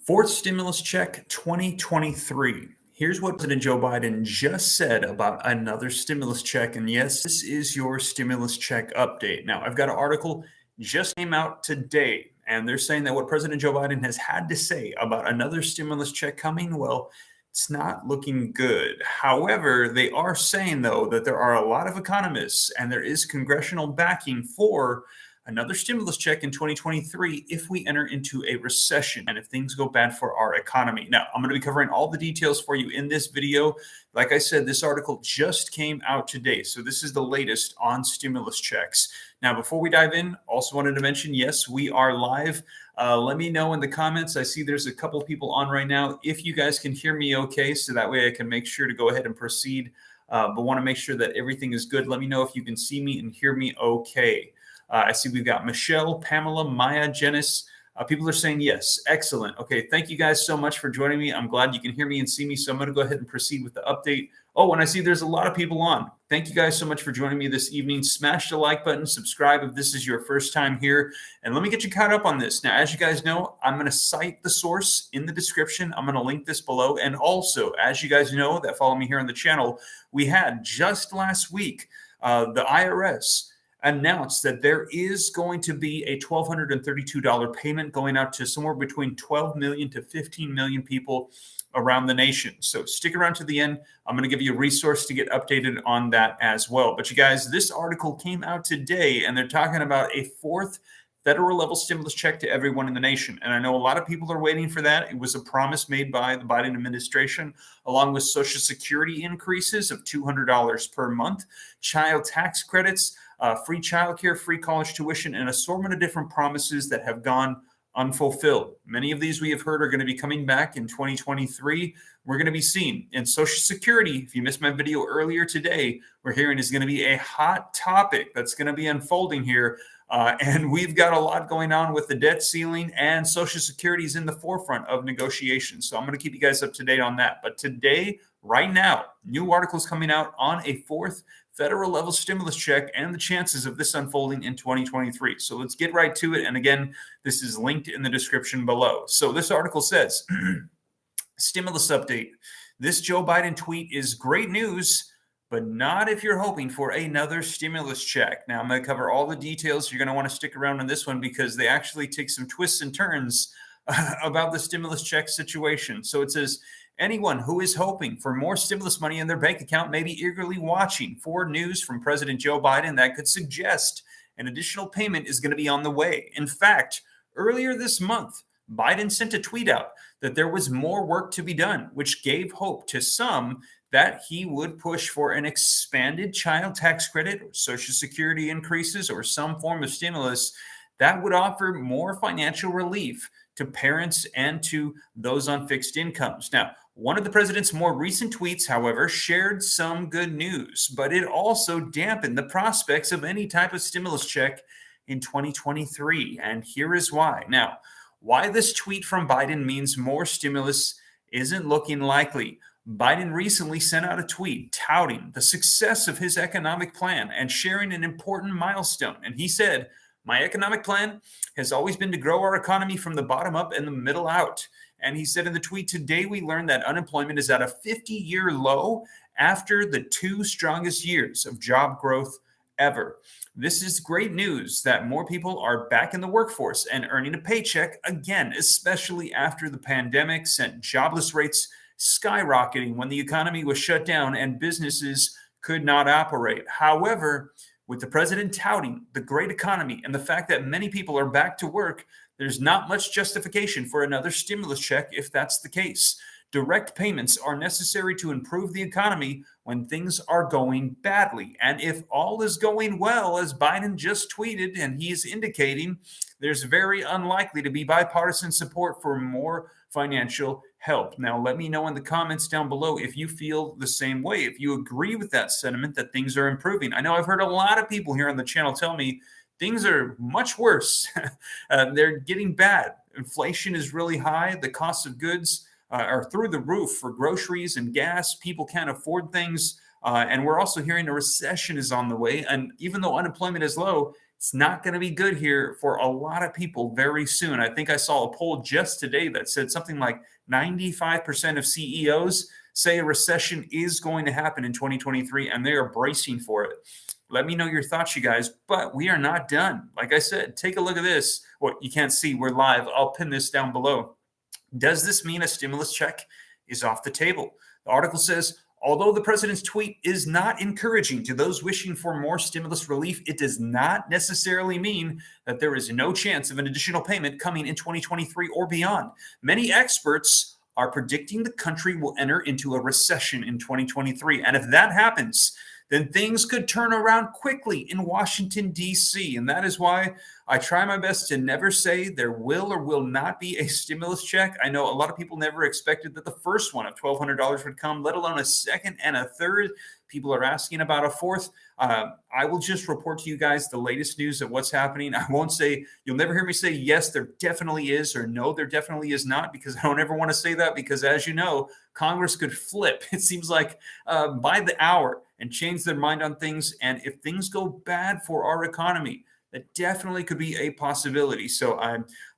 Fourth stimulus check 2023. Here's what President Joe Biden just said about another stimulus check. And yes, this is your stimulus check update. Now, I've got an article just came out today, and they're saying that what President Joe Biden has had to say about another stimulus check coming, well, it's not looking good. However, they are saying, though, that there are a lot of economists and there is congressional backing for another stimulus check in 2023 if we enter into a recession and if things go bad for our economy. Now, I'm going to be covering all the details for you in this video. Like I said, this article just came out today, so this is the latest on stimulus checks. Now, before we dive in, also wanted to mention, yes, we are live. Let me know in the comments. I see there's a couple people on right now. If you guys can hear me okay, so that way I can make sure to go ahead and proceed, but want to make sure that everything is good. Let me know if you can see me and hear me okay. I see we've got Michelle, Pamela, Maya, Janice. People are saying yes. Excellent. Okay. Thank you guys so much for joining me. I'm glad you can hear me and see me. So I'm going to go ahead and proceed with the update. Oh, and I see there's a lot of people on. Thank you guys so much for joining me this evening. Smash the like button, subscribe if this is your first time here. And let me get you caught up on this. Now, as you guys know, I'm going to cite the source in the description. I'm going to link this below. And also, as you guys know that follow me here on the channel, we had just last week, the IRS announced that there is going to be a $1,232 payment going out to somewhere between 12 million to 15 million people around the nation. So stick around to the end. I'm going to give you a resource to get updated on that as well. But you guys, this article came out today, and they're talking about a fourth federal level stimulus check to everyone in the nation. And I know a lot of people are waiting for that. It was a promise made by the Biden administration, along with Social Security increases of $200 per month, child tax credits, free childcare, free college tuition, and an assortment of different promises that have gone unfulfilled. Many of these we have heard are going to be coming back in 2023. We're going to be seeing in Social Security. If you missed my video earlier today, we're hearing is going to be a hot topic that's going to be unfolding here. And we've got a lot going on with the debt ceiling, and Social Security is in the forefront of negotiations. So I'm going to keep you guys up to date on that. But today, right now, new articles coming out on a fourth federal level stimulus check and the chances of this unfolding in 2023. So let's get right to it. And again, this is linked in the description below. So this article says, stimulus update. This Joe Biden tweet is great news, but not if you're hoping for another stimulus check. Now, I'm going to cover all the details. You're going to want to stick around on this one because they actually take some twists and turns about the stimulus check situation. So it says, anyone who is hoping for more stimulus money in their bank account may be eagerly watching for news from President Joe Biden that could suggest an additional payment is going to be on the way. In fact, earlier this month, Biden sent a tweet out that there was more work to be done, which gave hope to some that he would push for an expanded child tax credit or Social Security increases or some form of stimulus that would offer more financial relief to parents and to those on fixed incomes. Now, one of the president's more recent tweets, however, shared some good news, but it also dampened the prospects of any type of stimulus check in 2023. And here is why. Now, why this tweet from Biden means more stimulus isn't looking likely. Biden recently sent out a tweet touting the success of his economic plan and sharing an important milestone. And he said, "My economic plan has always been to grow our economy from the bottom up and the middle out." And he said in the tweet, "Today we learned that unemployment is at a 50-year low after the two strongest years of job growth ever. This is great news that more people are back in the workforce and earning a paycheck again, especially after the pandemic sent jobless rates skyrocketing when the economy was shut down and businesses could not operate. However, with the president touting the great economy and the fact that many people are back to work, there's not much justification for another stimulus check if that's the case. Direct payments are necessary to improve the economy when things are going badly. And if all is going well, as Biden just tweeted and he's indicating, there's very unlikely to be bipartisan support for more financial help." Now, let me know in the comments down below if you feel the same way, if you agree with that sentiment that things are improving. I know I've heard a lot of people here on the channel tell me things are much worse. They're getting bad. Inflation is really high. The cost of goods are through the roof for groceries and gas. People can't afford things. And we're also hearing a recession is on the way. And even though unemployment is low, It's not going to be good here for a lot of people very soon. I think I saw a poll just today that said something like 95% of CEOs say a recession is going to happen in 2023, and they are bracing for it. Let me know your thoughts, you guys, but we are not done. Like I said, take a look at this. What you can't see, we're live. I'll pin this down below. Does this mean a stimulus check is off the table? The article says, although the president's tweet is not encouraging to those wishing for more stimulus relief, it does not necessarily mean that there is no chance of an additional payment coming in 2023 or beyond. Many experts are predicting the country will enter into a recession in 2023. And if that happens, then things could turn around quickly in Washington, D.C. And that is why I try my best to never say there will or will not be a stimulus check. I know a lot of people never expected that the first one of $1,200 would come, let alone a second and a third. People are asking about a fourth. I will just report to you guys the latest news of what's happening. I won't say, you'll never hear me say, yes, there definitely is, or no, there definitely is not, because I don't ever want to say that, because as you know, Congress could flip. It seems like by the hour and change their mind on things. And if things go bad for our economy, that definitely could be a possibility. So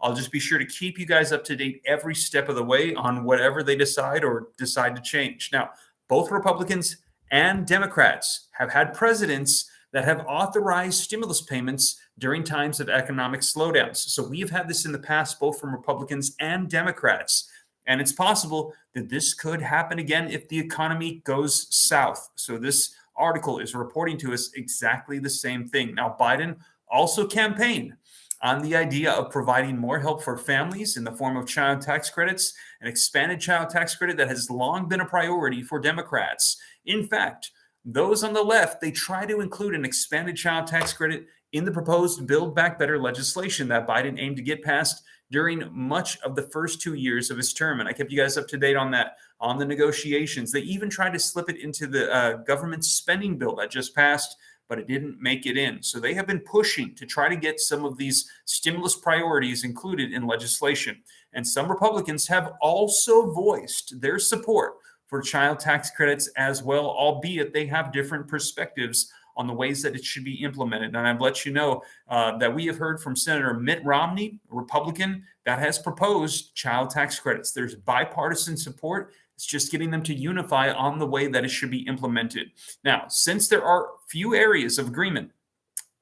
I'll just be sure to keep you guys up to date every step of the way on whatever they decide or decide to change. Now, both Republicans and Democrats have had presidents that have authorized stimulus payments during times of economic slowdowns. So we have had this in the past, both from Republicans and Democrats. And it's possible that this could happen again if the economy goes south. So this article is reporting to us exactly the same thing. Now, Biden also campaigned on the idea of providing more help for families in the form of child tax credits, an expanded child tax credit that has long been a priority for Democrats. In fact, those on the left, they try to include an expanded child tax credit in the proposed Build Back Better legislation that Biden aimed to get passed during much of the first 2 years of his term. And I kept you guys up to date on that, on the negotiations. They even tried to slip it into the government spending bill that just passed, but it didn't make it in. So they have been pushing to try to get some of these stimulus priorities included in legislation. And some Republicans have also voiced their support for child tax credits as well, albeit they have different perspectives on the ways that it should be implemented. And I've let you know that we have heard from Senator Mitt Romney, a Republican, that has proposed child tax credits. There's bipartisan support. It's just getting them to unify on the way that it should be implemented. Now, since there are few areas of agreement,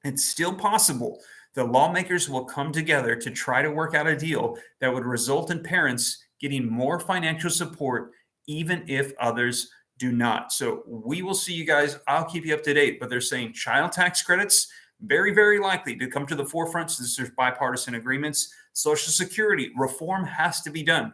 it's still possible that lawmakers will come together to try to work out a deal that would result in parents getting more financial support, even if others do not. So we will see you guys. I'll keep you up to date, but they're saying child tax credits, very, very likely to come to the forefront since there's bipartisan agreements. Social Security reform has to be done.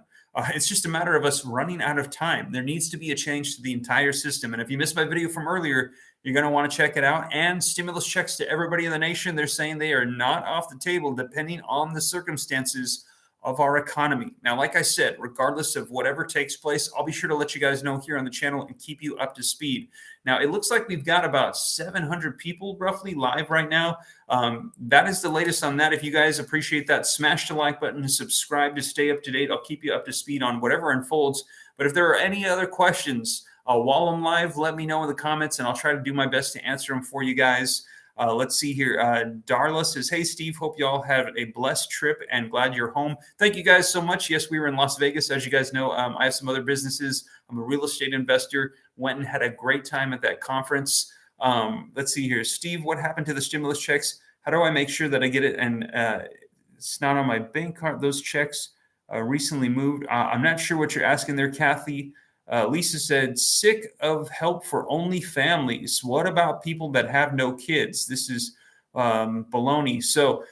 It's just a matter of us running out of time. There needs to be a change to the entire system. And if you missed my video from earlier, you're going to want to check it out. And stimulus checks to everybody in the nation, they're saying they are not off the table depending on the circumstances of our economy. Now, like I said, regardless of whatever takes place, I'll be sure to let you guys know here on the channel and keep you up to speed. Now, it looks like we've got about 700 people roughly live right now. That is the latest on that. If you guys appreciate that, smash the like button and subscribe to stay up to date. I'll keep you up to speed on whatever unfolds. But if there are any other questions while I'm live, let me know in the comments and I'll try to do my best to answer them for you guys. Let's see here. Darla says, hey, Steve, hope you all have a blessed trip and glad you're home. Thank you guys so much. Yes, we were in Las Vegas. As you guys know, I have some other businesses. I'm a real estate investor. Went and had a great time at that conference. Let's see here. Steve, what happened to the stimulus checks? How do I make sure that I get it and it's not on my bank card? Those checks recently moved. I'm not sure what you're asking there, Kathy. Lisa said, sick of help for only families. What about people that have no kids? This is baloney. So,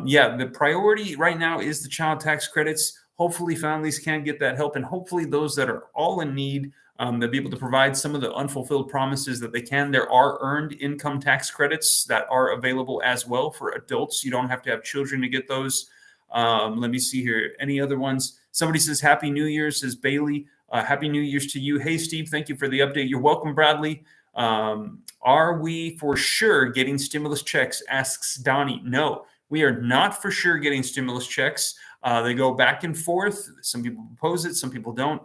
yeah, the priority right now is the child tax credits. Hopefully families can get that help. And hopefully those that are all in need, they'll be able to provide some of the unfulfilled promises that they can. There are earned income tax credits that are available as well for adults. You don't have to have children to get those. Let me see here. Any other ones? Somebody says, Happy New Year, says Bailey. Happy New Year's to you. Hey, Steve, thank you for the update. You're welcome, Bradley. Are we for sure getting stimulus checks? Asks Donnie. No, We are not for sure getting stimulus checks. They go back and forth. Some people propose it, some people don't.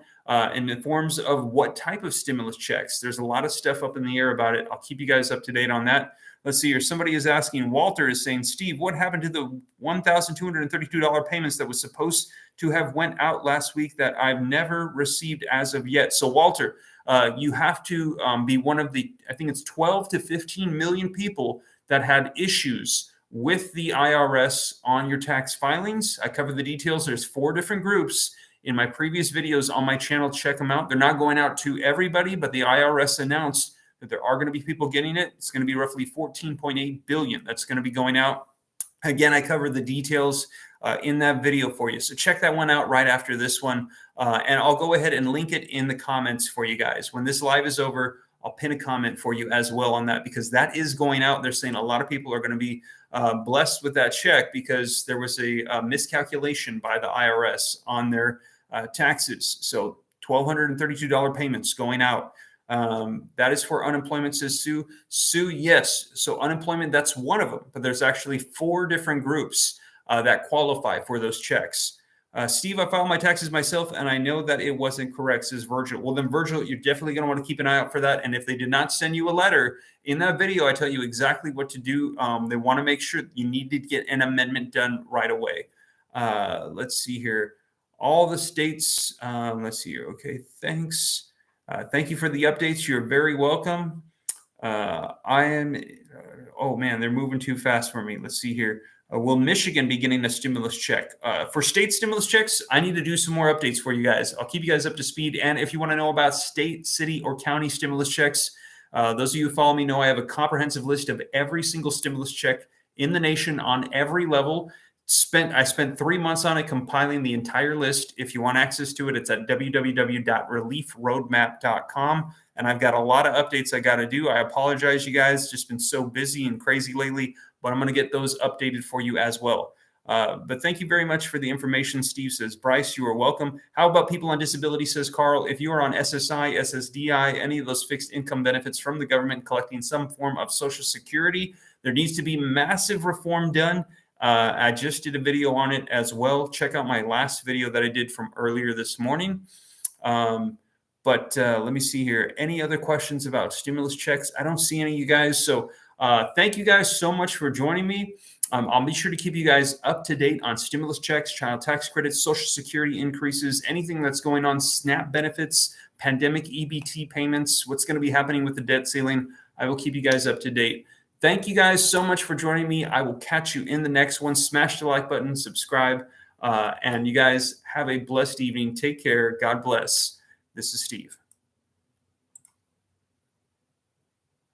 In the forms of what type of stimulus checks. There's a lot of stuff up in the air about it. I'll keep you guys up to date on that. Let's see here. Somebody is asking, Walter is saying, Steve, what happened to the $1,232 payments that was supposed to have went out last week that I've never received as of yet? So Walter, you have to be one of the, I think it's 12 to 15 million people that had issues with the IRS on your tax filings. I cover the details. There's 4 different groups in my previous videos on my channel. Check them out. They're not going out to everybody, but the IRS announced that there are going to be people getting it. It's going to be roughly 14.8 billion that's going to be going out. Again, I covered the details in that video for you. So check that one out right after this one. And I'll go ahead and link it in the comments for you guys. When this live is over, I'll pin a comment for you as well on that, because that is going out. They're saying a lot of people are going to be blessed with that check because there was a miscalculation by the IRS on their taxes. So $1,232 payments going out. That is for unemployment, says Sue. Sue, yes. So unemployment, that's one of them, but there's actually 4 different groups that qualify for those checks. Steve, I filed my taxes myself and I know that it wasn't correct, says Virgil. Well, then Virgil, you're definitely going to want to keep an eye out for that. And if they did not send you a letter in that video, I tell you exactly what to do. They want to make sure you need to get an amendment done right away. Let's see here. All the states, let's see here. Okay, thanks. Thank you for the updates. You're very welcome. Oh man, they're moving too fast for me. Let's see here. Will Michigan be getting a stimulus check? For state stimulus checks, I need to do some more updates for you guys. I'll keep you guys up to speed. And if you want to know about state, city, or county stimulus checks, those of you who follow me know I have a comprehensive list of every single stimulus check in the nation on every level. I spent 3 months on it, compiling the entire list. If you want access to it, it's at www.reliefroadmap.com. And I've got a lot of updates I got to do. I apologize, you guys. Just been so busy and crazy lately, but I'm going to get those updated for you as well. But thank you very much for the information, Steve says. Bryce, you are welcome. How about people on disability, says Carl? If you are on SSI, SSDI, any of those fixed income benefits from the government collecting some form of Social Security, there needs to be massive reform done. I just did a video on it as well. Check out my last video that I did from earlier this morning. But let me see here. Any other questions about stimulus checks? I don't see any of you guys. So thank you guys so much for joining me. I'll be sure to keep you guys up to date on stimulus checks, child tax credits, Social Security increases, anything that's going on, SNAP benefits, pandemic EBT payments, what's going to be happening with the debt ceiling. I will keep you guys up to date. Thank you guys so much for joining me. I will catch you in the next one. Smash the like button, subscribe, and you guys have a blessed evening. Take care. God bless. This is Steve.